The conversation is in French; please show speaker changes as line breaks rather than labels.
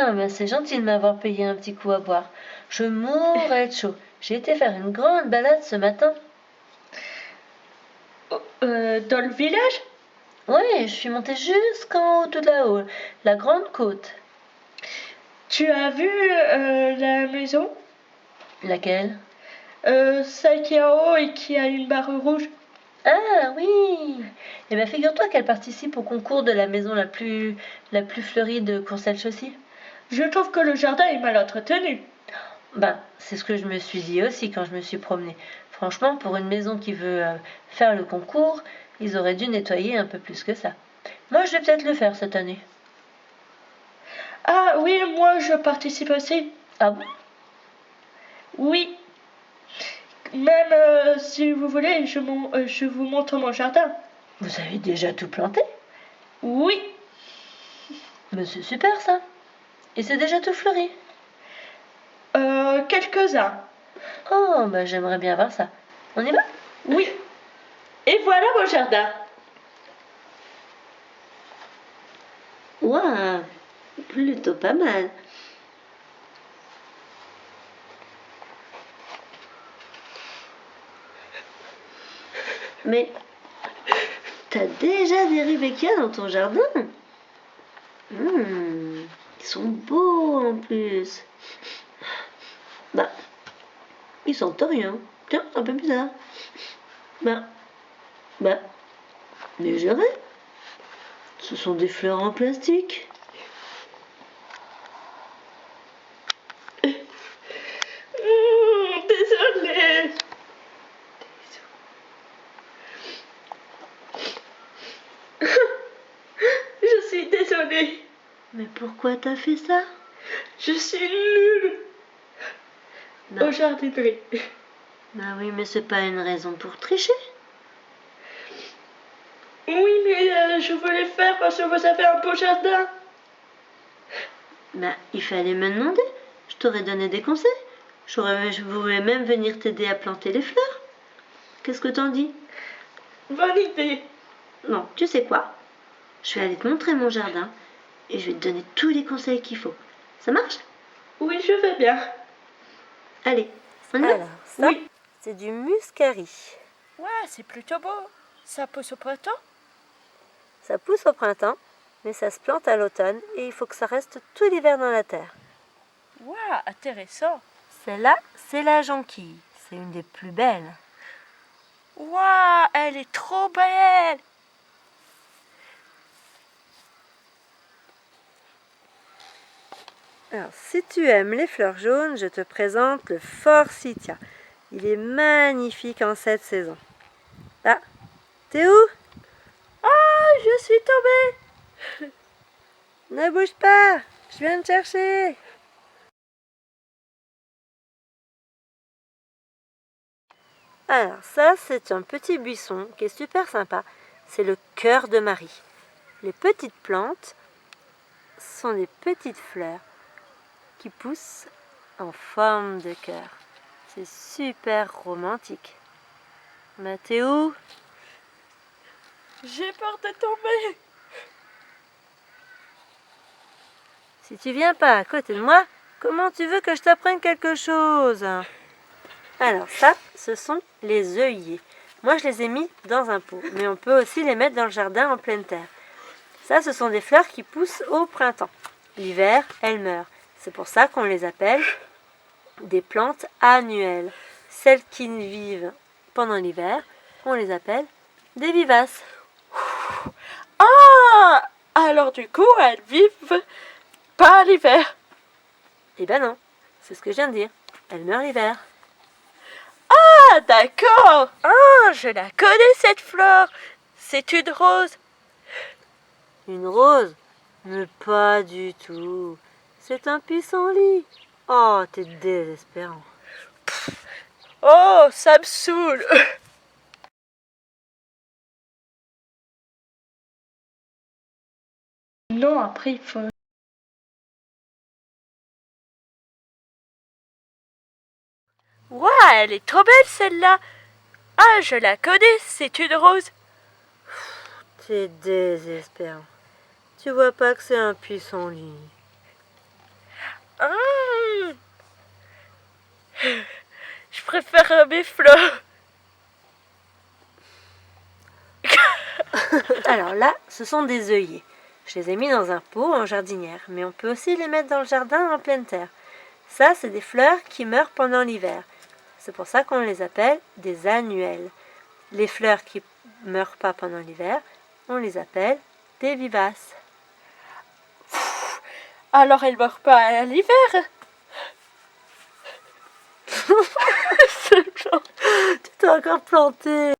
Ah, ben c'est gentil de m'avoir payé un petit coup à boire. Je mourrais de chaud. J'ai été faire une grande balade ce matin.
Dans le village?
Oui, je suis montée jusqu'en haut, tout là-haut, la grande côte.
Tu as vu la maison?
Laquelle?
Celle qui est en haut et qui a une barre rouge.
Ah oui. Eh bien, figure-toi qu'elle participe au concours de la maison la plus fleurie de Courcelles-Chaussy.
Je trouve que le jardin est mal entretenu.
Ben, c'est ce que je me suis dit aussi quand je me suis promenée. Franchement, pour une maison qui veut faire le concours, ils auraient dû nettoyer un peu plus que ça. Moi, je vais peut-être le faire cette année.
Ah oui, moi je participe aussi.
Ah bon?
Oui. Même si vous voulez, je vous montre mon jardin.
Vous avez déjà tout planté?
Oui.
Mais c'est super ça. Et c'est déjà tout fleuri.
Quelques-uns.
Oh, ben j'aimerais bien voir ça. On y va?
Oui. Et voilà mon jardin.
Waouh, plutôt pas mal. Mais t'as déjà des rudbeckias dans ton jardin? Ils sont beaux en plus. Bah, ils sentent rien. Tiens, c'est un peu bizarre. Bah, mais je rêve. Ce sont des fleurs en plastique.
Désolée. Je suis désolée.
Mais pourquoi t'as fait ça?
Je suis nulle au jardinerie.
Bah oui, mais c'est pas une raison pour tricher.
Oui, mais je voulais faire parce que vous avez un beau jardin.
Bah, il fallait me demander. Je t'aurais donné des conseils. Je voulais même venir t'aider à planter les fleurs. Qu'est-ce que t'en dis?
Bonne idée.
Non, tu sais quoi? Je vais aller te montrer mon jardin et je vais te donner tous les conseils qu'il faut. Ça marche?
Oui, je vais bien.
Allez, on y va?
Alors, ça,
Oui.
c'est du muscari.
Ouais, c'est plutôt beau. Ça pousse au printemps?
Ça pousse au printemps, mais ça se plante à l'automne et il faut que ça reste tout l'hiver dans la terre.
Ouais, intéressant.
Celle-là, c'est la jonquille. C'est une des plus belles.
Waouh, elle est trop belle.
Alors, si tu aimes les fleurs jaunes, je te présente le forsythia. Il est magnifique en cette saison. Ah, t'es où?
Ah, je suis tombée.
Ne bouge pas, je viens te chercher. Alors ça, c'est un petit buisson qui est super sympa. C'est le cœur de Marie. Les petites plantes sont des petites fleurs qui poussent en forme de cœur. C'est super romantique. Mathéo,
J'ai peur de tomber.
si tu viens pas à côté de moi, comment tu veux que je t'apprenne quelque chose? Alors ça, ce sont les œillets. Moi, je les ai mis dans un pot, mais on peut aussi les mettre dans le jardin en pleine terre. Ça, ce sont des fleurs qui poussent au printemps. L'hiver, elles meurent. C'est pour ça qu'on les appelle des plantes annuelles. Celles qui vivent pendant l'hiver, on les appelle des vivaces.
Ah, alors du coup, elles vivent pas l'hiver.
Eh ben non, c'est ce que je viens de dire. Elles meurent l'hiver.
Ah, d'accord. Ah, je la connais cette fleur. C'est une rose.
Une rose? Mais pas du tout. C'est un pissenlit. Oh, t'es désespérant.
Oh, ça me saoule. Non, après il faut... Waouh, elle est trop belle celle-là. Ah, je la connais, c'est une rose.
T'es désespérant. Tu vois pas que c'est un pissenlit.
Je préfère mes fleurs.
Alors là, ce sont des œillets. Je les ai mis dans un pot en jardinière, mais on peut aussi les mettre dans le jardin en pleine terre. Ça, c'est des fleurs qui meurent pendant l'hiver. C'est pour ça qu'on les appelle des annuelles. Les fleurs qui meurent pas pendant l'hiver, on les appelle des vivaces.
Alors elles meurent pas à l'hiver.
Tu t'es encore planté.